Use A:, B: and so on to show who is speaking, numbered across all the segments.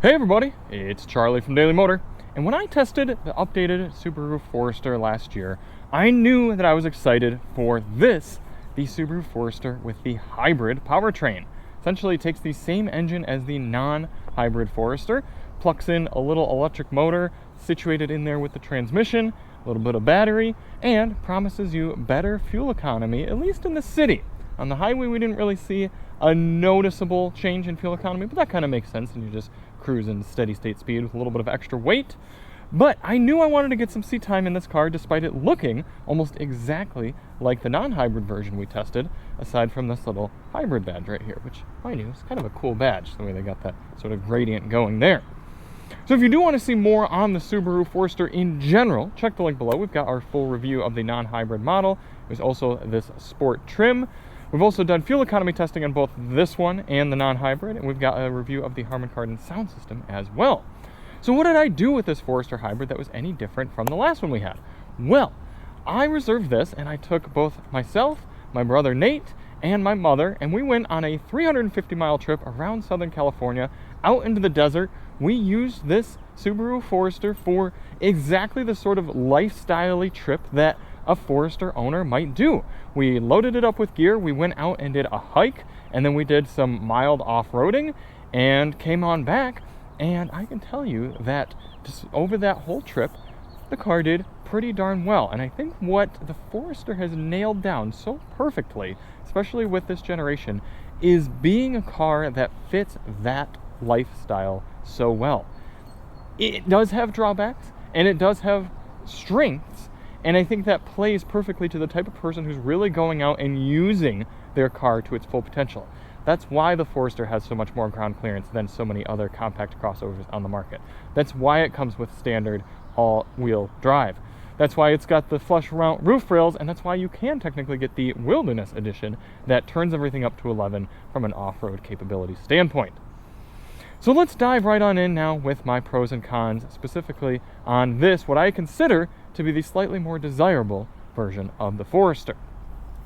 A: Hey everybody, it's Charlie from Daily Motor, and when I tested the updated Subaru Forester last year, I knew that I was excited for this, the Subaru Forester with the hybrid powertrain. Essentially, it takes the same engine as the non-hybrid Forester, plugs in a little electric motor situated in there with the transmission, a little bit of battery, and promises you better fuel economy, at least in the city. On the highway, we didn't really see a noticeable change in fuel economy, but that kind of makes sense, and you just cruising steady state speed with a little bit of extra weight. But I knew I wanted to get some seat time in this car despite it looking almost exactly like the non-hybrid version we tested, aside from this little hybrid badge right here, which, mind you, is kind of a cool badge, the way they got that sort of gradient going there. So if you do want to see more on the Subaru Forester in general, check the link below. We've got our full review of the non-hybrid model. There's also this sport trim. We've also done fuel economy testing on both this one and the non-hybrid, and we've got a review of the Harman Kardon sound system as well. So what did I do with this Forester hybrid that was any different from the last one we had? Well, I reserved this, and I took both myself, my brother Nate, and my mother, and we went on a 350-mile trip around Southern California, out into the desert. We used this Subaru Forester for exactly the sort of lifestyle-y trip that a Forester owner might do. We loaded it up with gear, we went out and did a hike, and then we did some mild off-roading and came on back, and I can tell you that just over that whole trip, the car did pretty darn well. And I think what the Forester has nailed down so perfectly, especially with this generation, is being a car that fits that lifestyle so well. It does have drawbacks, and it does have strengths, and I think that plays perfectly to the type of person who's really going out and using their car to its full potential. That's why the Forester has so much more ground clearance than so many other compact crossovers on the market. That's why it comes with standard all-wheel drive. That's why it's got the flush mount roof rails, and that's why you can technically get the Wilderness Edition that turns everything up to 11 from an off-road capability standpoint. So let's dive right on in now with my pros and cons, specifically on this, what I consider to be the slightly more desirable version of the Forester.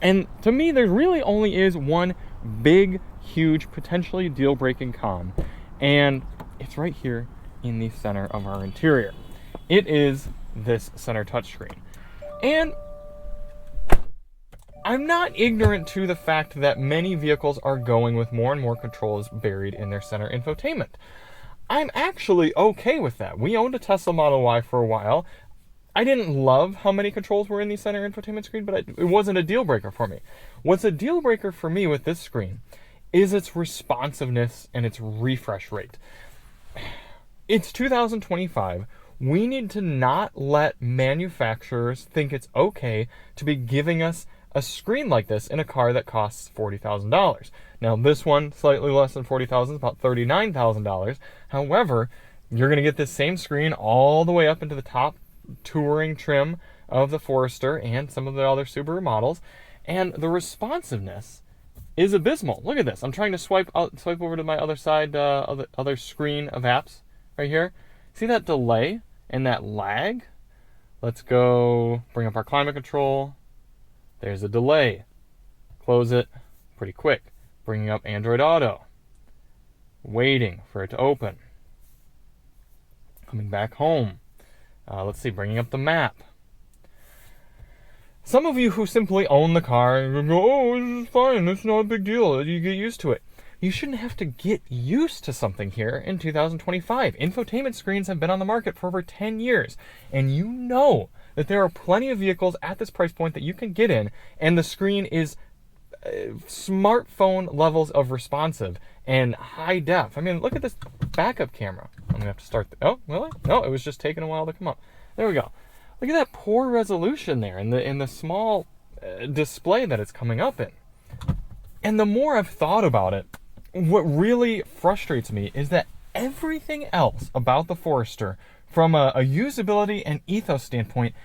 A: And to me, there really only is one big, huge, potentially deal-breaking con, and it's right here in the center of our interior. It is this center touchscreen. And I'm not ignorant to the fact that many vehicles are going with more and more controls buried in their center infotainment. I'm actually okay with that. We owned a Tesla Model Y for a while. I didn't love how many controls were in the center infotainment screen, but it wasn't a deal breaker for me. What's a deal breaker for me with this screen is its responsiveness and its refresh rate. It's 2025. We need to not let manufacturers think it's okay to be giving us a screen like this in a car that costs $40,000. Now, this one, slightly less than $40,000, about $39,000. However, you're going to get this same screen all the way up into the top touring trim of the Forester and some of the other Subaru models, and the responsiveness is abysmal. Look at this. I'm trying to swipe over to my other side, other screen of apps right here. See that delay and that lag? Let's go bring up our climate control. There's a delay. Close it. Pretty quick. Bringing up Android Auto. Waiting for it to open. Coming back home. Let's see, bringing up the map. Some of you who simply own the car and go, oh, this is fine, it's not a big deal, you get used to it. You shouldn't have to get used to something here in 2025. Infotainment screens have been on the market for over 10 years, and you know that there are plenty of vehicles at this price point that you can get in, and the screen is smartphone levels of responsive and high def. I mean, look at this backup camera. I'm gonna have to start. Oh, really? No, it was just taking a while to come up. There we go. Look at that poor resolution there in the small display that it's coming up in. And the more I've thought about it, what really frustrates me is that everything else about the Forester, from a usability and ethos standpoint,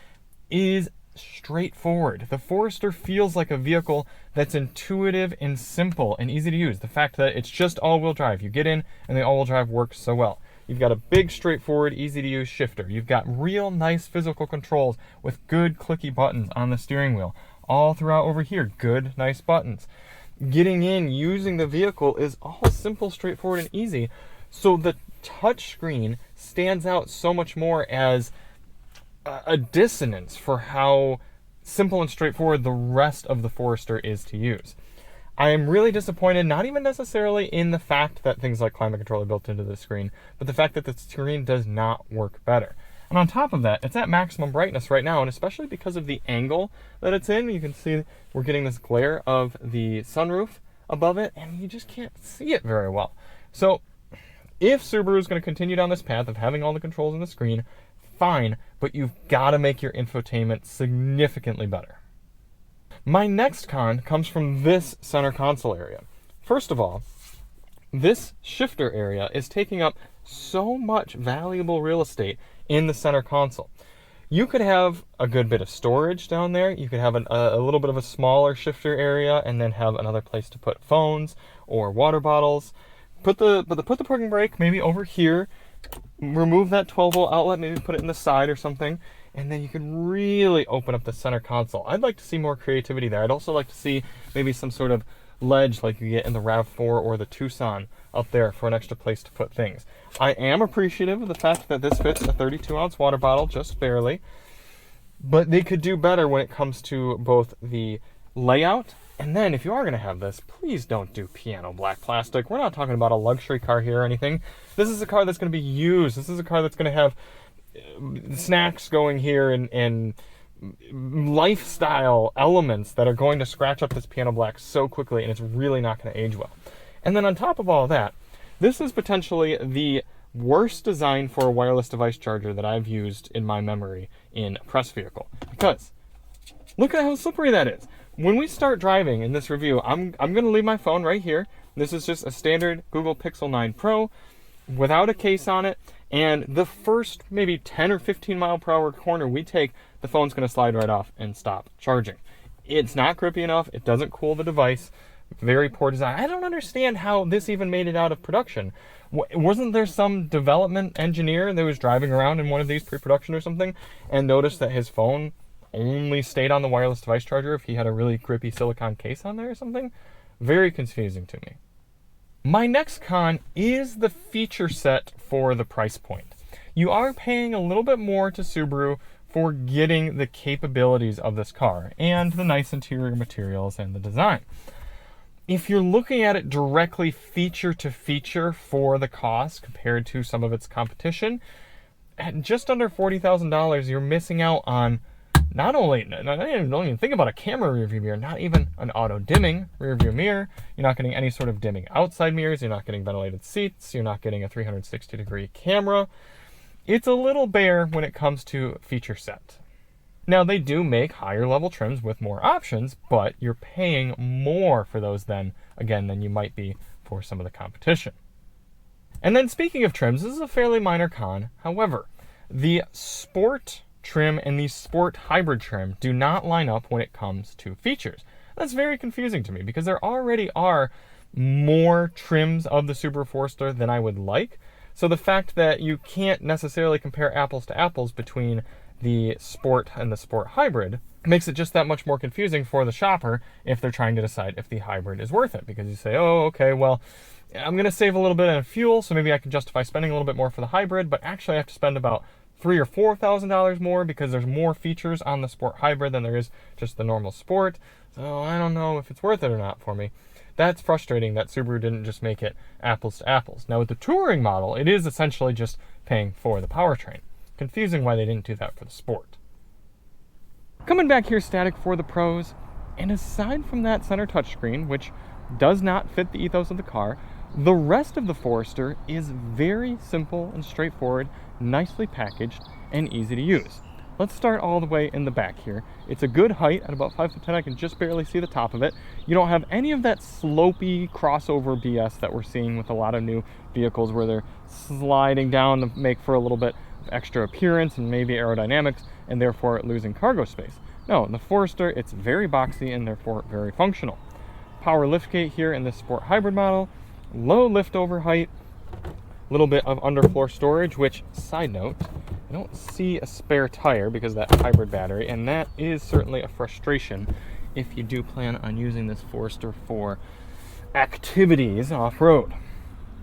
A: is straightforward. The Forester feels like a vehicle that's intuitive and simple and easy to use. The fact that it's just all-wheel drive. You get in and the all-wheel drive works so well. You've got a big, straightforward, easy-to-use shifter. You've got real nice physical controls with good clicky buttons on the steering wheel. All throughout over here, good, nice buttons. Getting in, using the vehicle is all simple, straightforward, and easy. So the touchscreen stands out so much more as a dissonance for how simple and straightforward the rest of the Forester is to use. I am really disappointed, not even necessarily in the fact that things like climate control are built into the screen, but the fact that the screen does not work better. And on top of that, it's at maximum brightness right now, and especially because of the angle that it's in, you can see we're getting this glare of the sunroof above it, and you just can't see it very well. So if Subaru is going to continue down this path of having all the controls on the screen, fine, but you've got to make your infotainment significantly better. My next con comes from this center console area. First of all, this shifter area is taking up so much valuable real estate in the center console. You could have a good bit of storage down there. You could have a little bit of a smaller shifter area and then have another place to put phones or water bottles. Put the parking brake maybe over here. Remove that 12-volt outlet, maybe put it in the side or something, and then you can really open up the center console. I'd like to see more creativity there. I'd also like to see maybe some sort of ledge like you get in the RAV4 or the Tucson up there for an extra place to put things. I am appreciative of the fact that this fits a 32-ounce water bottle just barely, but they could do better when it comes to both the layout, and then if you are going to have this, please don't do piano black plastic. We're not talking about a luxury car here or anything. This is a car that's going to be used. This is a car that's going to have snacks going here and lifestyle elements that are going to scratch up this piano black so quickly, and it's really not going to age well. And then on top of all that, this is potentially the worst design for a wireless device charger that I've used in my memory in a press vehicle. Because look at how slippery that is. When we start driving in this review, I'm going to leave my phone right here. This is just a standard Google Pixel 9 Pro without a case on it. And the first maybe 10 or 15 mile per hour corner we take, the phone's going to slide right off and stop charging. It's not grippy enough. It doesn't cool the device. Very poor design. I don't understand how this even made it out of production. Wasn't there some development engineer that was driving around in one of these pre-production or something and noticed that his phone only stayed on the wireless device charger if he had a really grippy silicone case on there or something? Very confusing to me. My next con is the feature set for the price point. You are paying a little bit more to Subaru for getting the capabilities of this car and the nice interior materials and the design. If you're looking at it directly feature to feature for the cost compared to some of its competition, at just under $40,000, you're missing out on don't even think about a camera rear view mirror, not even an auto dimming rear view mirror. You're not getting any sort of dimming outside mirrors. You're not getting ventilated seats. You're not getting a 360-degree camera. It's a little bare when it comes to feature set. Now, they do make higher level trims with more options, but you're paying more for those than you might be for some of the competition. And then speaking of trims, this is a fairly minor con. However, the Sport trim and the Sport hybrid trim do not line up when it comes to features. That's very confusing to me because there already are more trims of the Subaru Forester than I would like. So the fact that you can't necessarily compare apples to apples between the Sport and the Sport hybrid makes it just that much more confusing for the shopper if they're trying to decide if the hybrid is worth it. Because you say, oh, okay, well, I'm going to save a little bit on fuel, so maybe I can justify spending a little bit more for the hybrid, but actually I have to spend about $3,000 or $4,000 more because there's more features on the Sport hybrid than there is just the normal Sport. So I don't know if it's worth it or not for me. That's frustrating that Subaru didn't just make it apples to apples. Now with the Touring model, it is essentially just paying for the powertrain. Confusing why they didn't do that for the Sport. Coming back here static for the Pros, and aside from that center touchscreen, which does not fit the ethos of the car, the rest of the Forester is very simple and straightforward, nicely packaged, and easy to use. Let's start all the way in the back here. It's a good height at about 5'10". I can just barely see the top of it. You don't have any of that slopey crossover BS that we're seeing with a lot of new vehicles where they're sliding down to make for a little bit of extra appearance and maybe aerodynamics and therefore losing cargo space. No, in the Forester, it's very boxy and therefore very functional. Power liftgate here in this Sport hybrid model. Low liftover height, a little bit of underfloor storage, which, side note, I don't see a spare tire because of that hybrid battery, and that is certainly a frustration if you do plan on using this Forester for activities off-road.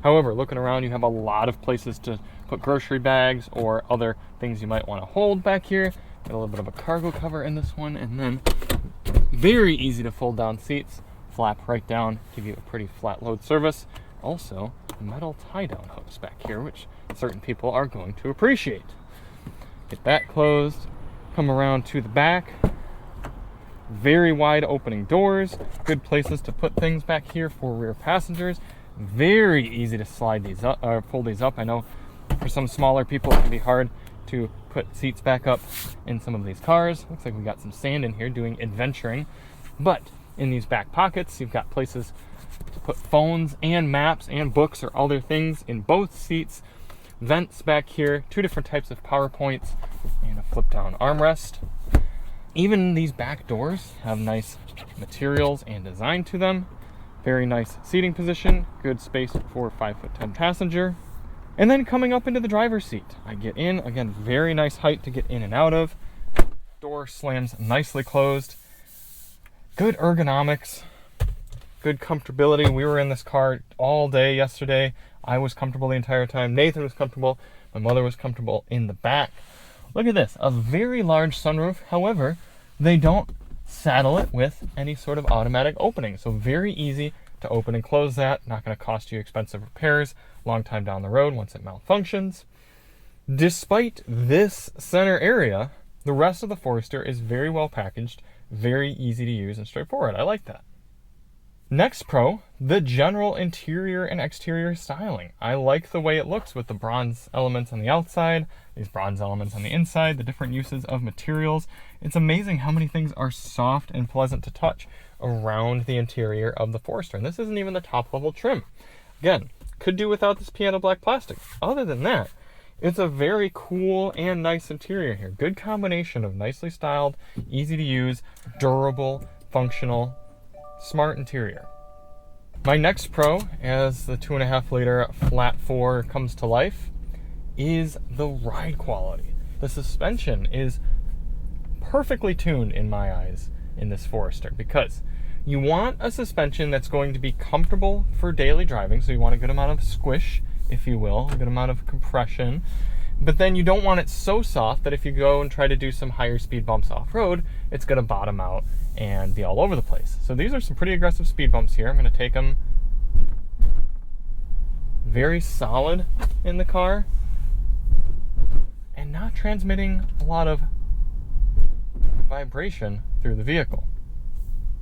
A: However, looking around, you have a lot of places to put grocery bags or other things you might want to hold back here. Got a little bit of a cargo cover in this one, and then very easy to fold down seats, flap right down, give you a pretty flat load surface. Also, metal tie-down hooks back here, which certain people are going to appreciate. Get that closed, come around to the back. Very wide opening doors, good places to put things back here for rear passengers. Very easy to slide these up or fold these up. I know for some smaller people it can be hard to put seats back up in some of these cars. Looks like we got some sand in here doing adventuring. But in these back pockets, you've got places to put phones and maps and books or other things in both seats. Vents back here, 2 different types of power points, and a flip down armrest. Even these back doors have nice materials and design to them. Very nice seating position, good space for a 5'10" passenger. And then coming up into the driver's seat, I get in, again, very nice height to get in and out of. Door slams nicely closed. Good ergonomics, good comfortability. We were in this car all day yesterday. I was comfortable the entire time. Nathan was comfortable. My mother was comfortable in the back. Look at this, a very large sunroof. However, they don't saddle it with any sort of automatic opening. So very easy to open and close that. Not going to cost you expensive repairs long time down the road once it malfunctions. Despite this center area, the rest of the Forester is very well packaged, very easy to use and straightforward. I like that. Next pro, the general interior and exterior styling. I like the way it looks with the bronze elements on the outside, these bronze elements on the inside, the different uses of materials. It's amazing how many things are soft and pleasant to touch around the interior of the Forester. And this isn't even the top level trim. Again, could do without this piano black plastic. Other than that, it's a very cool and nice interior here. Good combination of nicely styled, easy to use, durable, functional, smart interior. My next pro, as the 2.5 liter flat 4 comes to life, is the ride quality. The suspension is perfectly tuned in my eyes in this Forester, because you want a suspension that's going to be comfortable for daily driving. So you want a good amount of squish, if you will, a good amount of compression. But then you don't want it so soft that if you go and try to do some higher speed bumps off-road, it's going to bottom out and be all over the place. So these are some pretty aggressive speed bumps here. I'm going to take them very solid in the car and not transmitting a lot of vibration through the vehicle.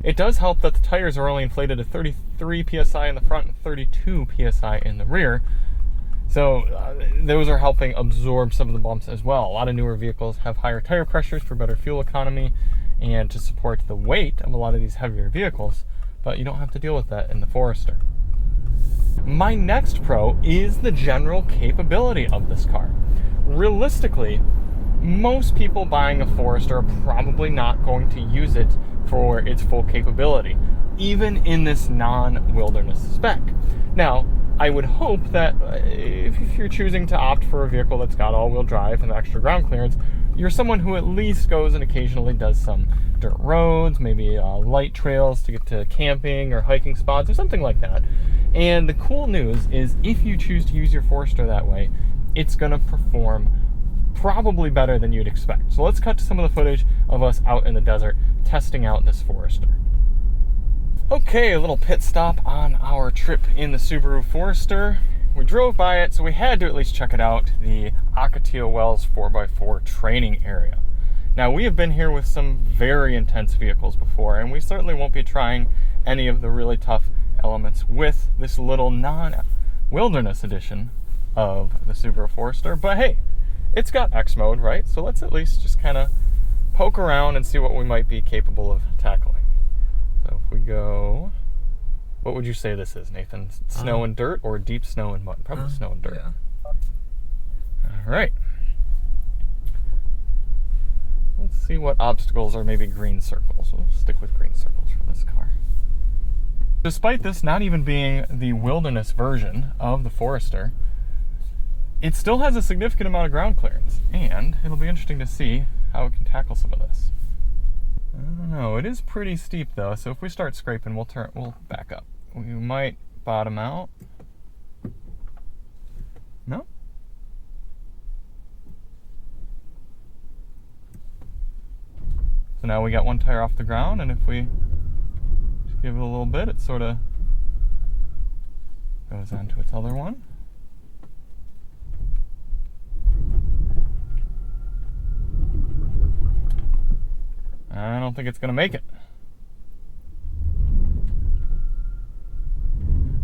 A: It does help that the tires are only inflated to 33 psi in the front and 32 psi in the rear. So those are helping absorb some of the bumps as well. A lot of newer vehicles have higher tire pressures for better fuel economy and to support the weight of a lot of these heavier vehicles, but you don't have to deal with that in the Forester. My next pro is the general capability of this car. Realistically, most people buying a Forester are probably not going to use it for its full capability, even in this non-wilderness spec. Now, I would hope that if you're choosing to opt for a vehicle that's got all-wheel drive and extra ground clearance, you're someone who at least goes and occasionally does some dirt roads, maybe light trails to get to camping or hiking spots or something like that. And the cool news is if you choose to use your Forester that way, it's going to perform probably better than you'd expect. So let's cut to some of the footage of us out in the desert testing out this Forester. Okay, a little pit stop on our trip in the Subaru Forester. We drove by it, so we had to at least check it out, the Ocotillo Wells 4x4 training area. Now, we have been here with some very intense vehicles before, and we certainly won't be trying any of the really tough elements with this little non-wilderness edition of the Subaru Forester. But hey, it's got X mode, right? So let's at least just kind of poke around and see what we might be capable of tackling. So if we go, what would you say this is, Nathan? Snow and dirt or deep snow and mud? Probably snow and dirt.
B: Yeah.
A: All right. Let's see what obstacles are maybe green circles. We'll stick with green circles for this car. Despite this not even being the wilderness version of the Forester, it still has a significant amount of ground clearance, and it'll be interesting to see how it can tackle some of this. I don't know, it is pretty steep though, so if we start scraping, we'll back up. We might bottom out. No? So now we got one tire off the ground, and if we just give it a little bit, it sort of goes onto its other one. I don't think it's going to make it.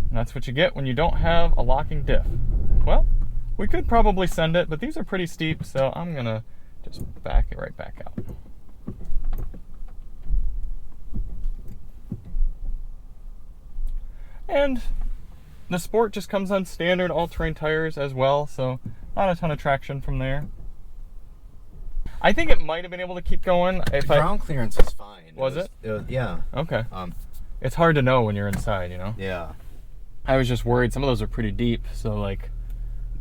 A: And that's what you get when you don't have a locking diff. Well, we could probably send it, but these are pretty steep, so I'm going to just back it right back out. And the Sport just comes on standard all-terrain tires as well, so not a ton of traction from there. I think it might have been able to keep going.
B: The ground clearance was fine.
A: Was it?
B: Yeah.
A: Okay. It's hard to know when you're inside, you know?
B: Yeah.
A: I was just worried. Some of those are pretty deep, so like...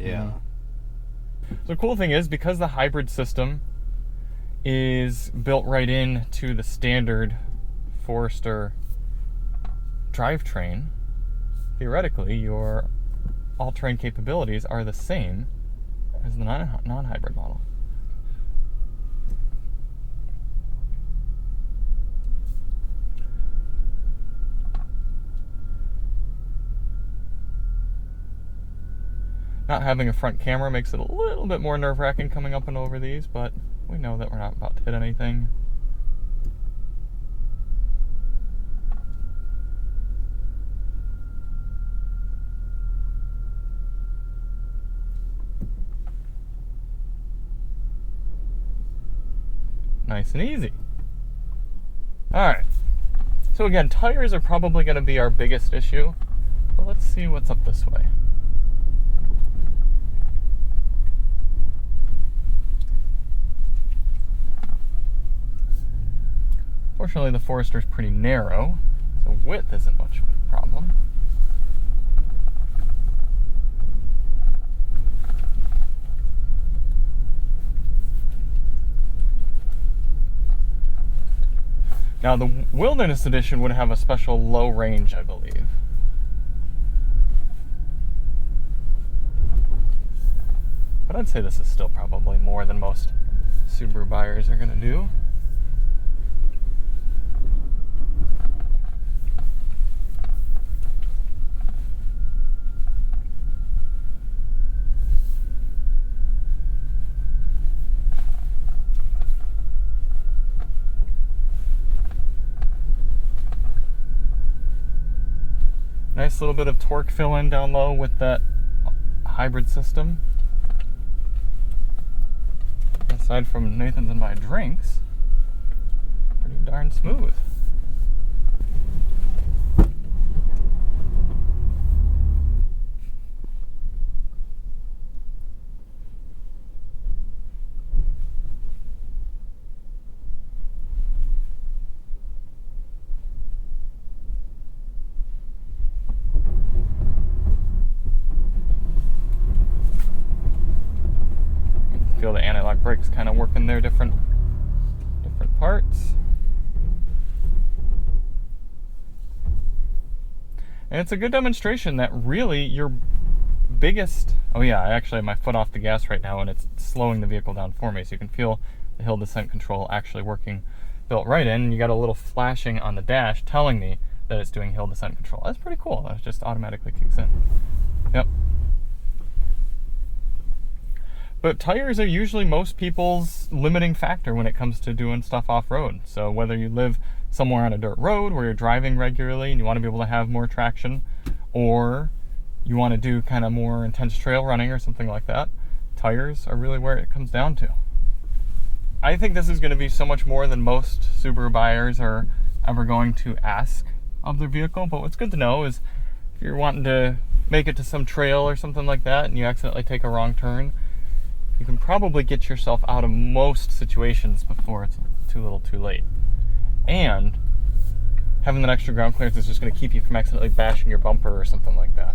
B: Yeah.
A: The cool thing is, because the hybrid system is built right into the standard Forester drivetrain, theoretically, your all-terrain capabilities are the same as the non-hybrid model. Not having a front camera makes it a little bit more nerve-wracking coming up and over these, but we know that we're not about to hit anything. Nice and easy. Alright, so again, tires are probably going to be our biggest issue, but let's see what's up this way. Fortunately, the Forester's pretty narrow, so width isn't much of a problem. Now, the Wilderness Edition would have a special low range, I believe. But I'd say this is still probably more than most Subaru buyers are going to do. Nice little bit of torque fill-in down low with that hybrid system. Aside from Nathan's and my drinks, pretty darn smooth. Feel the anti-lock brakes kind of working their different parts. And it's a good demonstration that really your biggest... Oh yeah, I actually have my foot off the gas right now and it's slowing the vehicle down for me. So you can feel the hill descent control actually working built right in. And you got a little flashing on the dash telling me that it's doing hill descent control. That's pretty cool. That just automatically kicks in. Yep. But tires are usually most people's limiting factor when it comes to doing stuff off-road. So whether you live somewhere on a dirt road where you're driving regularly and you want to be able to have more traction, or you want to do kind of more intense trail running or something like that, tires are really where it comes down to. I think this is going to be so much more than most Subaru buyers are ever going to ask of their vehicle. But what's good to know is if you're wanting to make it to some trail or something like that and you accidentally take a wrong turn, you can probably get yourself out of most situations before it's too little too late. And having that extra ground clearance is just going to keep you from accidentally bashing your bumper or something like that.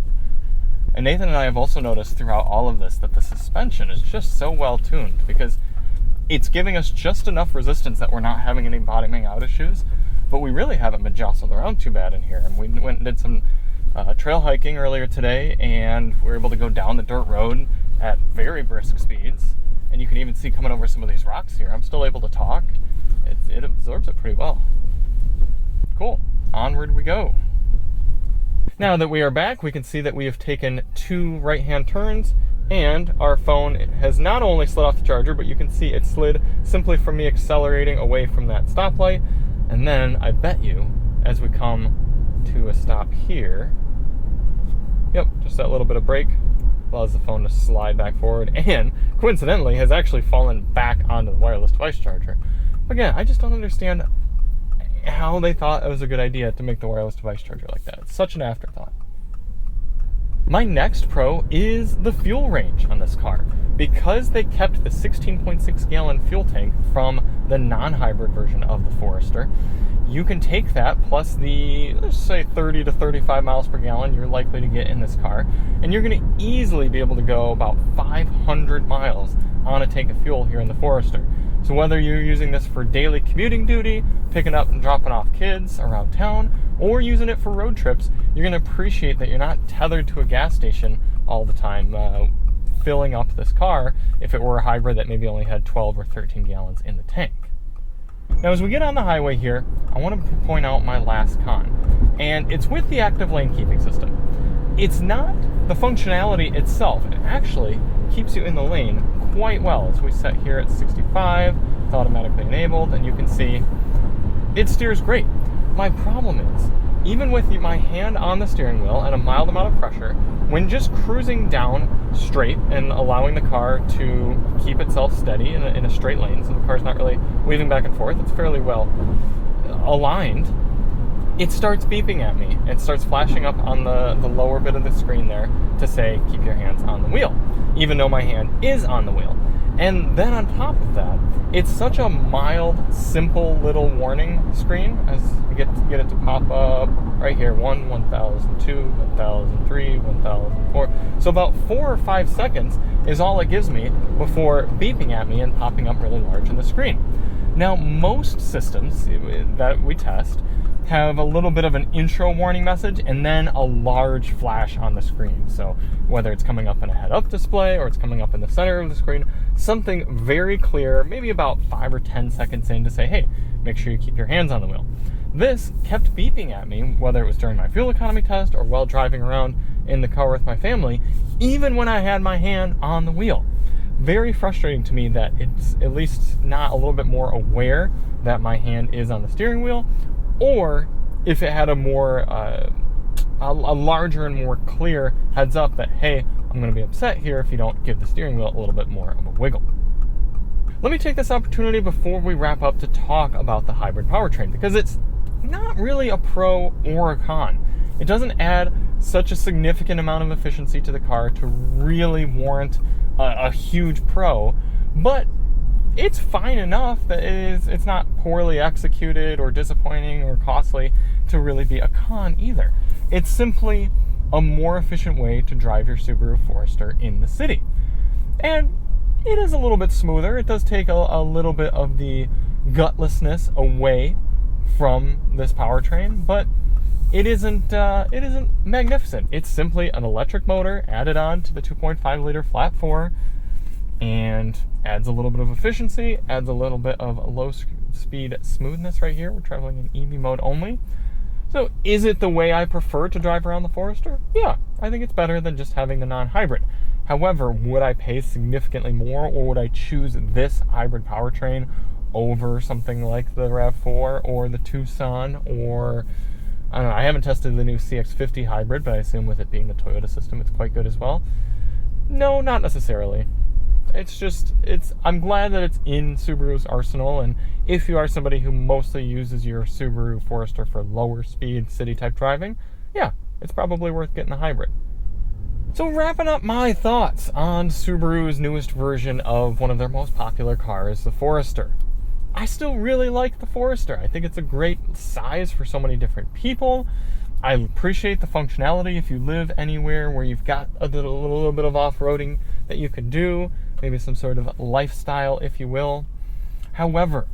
A: And Nathan and I have also noticed throughout all of this that the suspension is just so well tuned because it's giving us just enough resistance that we're not having any bottoming out issues, but we really haven't been jostled around too bad in here. And we went and did some trail hiking earlier today, and we were able to go down the dirt road at very brisk speeds. And you can even see coming over some of these rocks here, I'm still able to talk. It absorbs it pretty well. Cool. Onward we go. Now that we are back, we can see that we have taken 2 right-hand turns, and our phone has not only slid off the charger, but you can see it slid simply from me accelerating away from that stoplight. And then I bet you, as we come to a stop here, yep, just that little bit of brake allows the phone to slide back forward, and coincidentally has actually fallen back onto the wireless device charger. Again, I just don't understand how they thought it was a good idea to make the wireless device charger like that. It's such an afterthought. My next pro is the fuel range on this car. Because they kept the 16.6 gallon fuel tank from the non-hybrid version of the Forester, you can take that plus the, let's say, 30 to 35 miles per gallon you're likely to get in this car, and you're going to easily be able to go about 500 miles on a tank of fuel here in the Forester. So whether you're using this for daily commuting duty, picking up and dropping off kids around town, or using it for road trips, you're going to appreciate that you're not tethered to a gas station all the time, filling up this car if it were a hybrid that maybe only had 12 or 13 gallons in the tank. Now, as we get on the highway here, I want to point out my last con, and it's with the active lane keeping system. It's not the functionality itself. It actually keeps you in the lane quite well. As we set here at 65, it's automatically enabled, and you can see it steers great. My problem is, even with my hand on the steering wheel and a mild amount of pressure, when just cruising down straight and allowing the car to keep itself steady in a straight lane, so the car's not really weaving back and forth, it's fairly well aligned, it starts beeping at me. It starts flashing up on the lower bit of the screen there to say, keep your hands on the wheel, even though my hand is on the wheel. And then on top of that, it's such a mild, simple little warning screen as you get it to pop up right here, 1002, 1003, 1004. So about 4 or 5 seconds is all it gives me before beeping at me and popping up really large on the screen. Now, most systems that we test have a little bit of an intro warning message and then a large flash on the screen. So whether it's coming up in a head-up display or it's coming up in the center of the screen, something very clear, maybe about 5 or 10 seconds in to say, hey, make sure you keep your hands on the wheel. This kept beeping at me, whether it was during my fuel economy test or while driving around in the car with my family, even when I had my hand on the wheel. Very frustrating to me that it's at least not a little bit more aware that my hand is on the steering wheel, or if it had a more a larger and more clear heads up that, hey, I'm going to be upset here if you don't give the steering wheel a little bit more of a wiggle. Let me take this opportunity before we wrap up to talk about the hybrid powertrain, because it's not really a pro or a con. It doesn't add such a significant amount of efficiency to the car to really warrant a huge pro, but it's fine enough that it's not poorly executed or disappointing or costly to really be a con either. It's simply a more efficient way to drive your Subaru Forester in the city. And it is a little bit smoother. It does take a little bit of the gutlessness away from this powertrain, but it isn't magnificent. It's simply an electric motor added on to the 2.5 liter flat 4, and adds a little bit of efficiency, adds a little bit of low speed smoothness right here. We're traveling in EV mode only. So is it the way I prefer to drive around the Forester? Yeah, I think it's better than just having the non-hybrid. However, would I pay significantly more, or would I choose this hybrid powertrain over something like the RAV4 or the Tucson, or I don't know, I haven't tested the new CX-50 hybrid, but I assume with it being the Toyota system, it's quite good as well. No, not necessarily. I'm glad that it's in Subaru's arsenal, and if you are somebody who mostly uses your Subaru Forester for lower speed city type driving, yeah, it's probably worth getting the hybrid. So wrapping up my thoughts on Subaru's newest version of one of their most popular cars, the Forester. I still really like the Forester. I think it's a great size for so many different people. I appreciate the functionality if you live anywhere where you've got a little bit of off-roading that you can do, maybe some sort of lifestyle, if you will. However,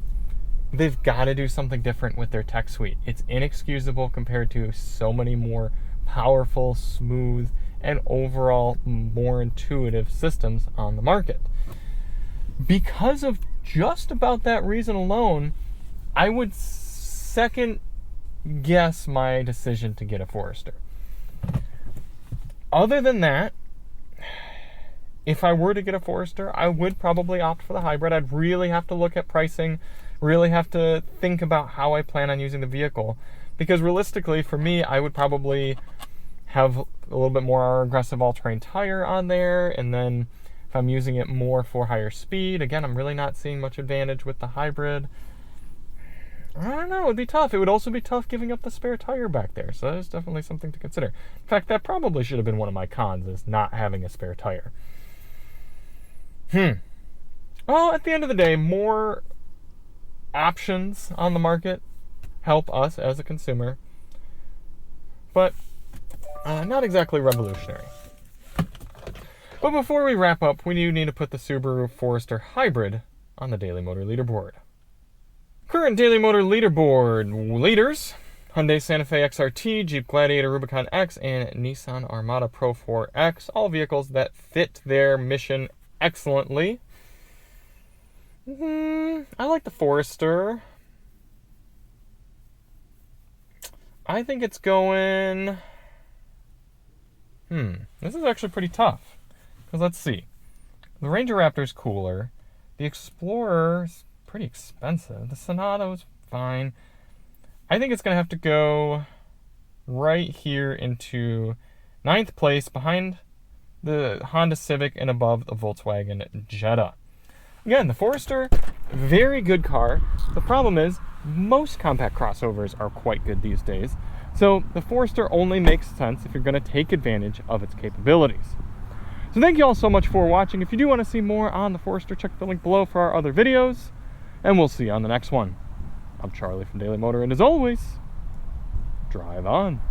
A: they've got to do something different with their tech suite. It's inexcusable compared to so many more powerful, smooth, and overall more intuitive systems on the market. Because of just about that reason alone, I would second guess my decision to get a Forester. Other than that, if I were to get a Forester, I would probably opt for the hybrid. I'd really have to look at pricing, really have to think about how I plan on using the vehicle. Because realistically, for me, I would probably have a little bit more aggressive all-terrain tire on there, and then if I'm using it more for higher speed, again, I'm really not seeing much advantage with the hybrid. I don't know, it'd be tough. It would also be tough giving up the spare tire back there, so that is definitely something to consider. In fact, that probably should have been one of my cons, is not having a spare tire. Well, at the end of the day, more options on the market help us as a consumer, but not exactly revolutionary. But before we wrap up, we do need to put the Subaru Forester Hybrid on the Daily Motor leaderboard. Current Daily Motor leaderboard leaders: Hyundai Santa Fe XRT, Jeep Gladiator Rubicon X, and Nissan Armada Pro 4X, all vehicles that fit their mission excellently. I like the Forester. I think it's going... This is actually pretty tough. Because let's see. The Ranger Raptor's cooler. The Explorer's pretty expensive. The Sonata was fine. I think it's going to have to go right here into 9th place, behind the Honda Civic and above the Volkswagen Jetta. Again, the Forester, very good car. The problem is, most compact crossovers are quite good these days. So the Forester only makes sense if you're going to take advantage of its capabilities. So thank you all so much for watching. If you do want to see more on the Forester, check the link below for our other videos. And we'll see you on the next one. I'm Charlie from Daily Motor, and as always, drive on.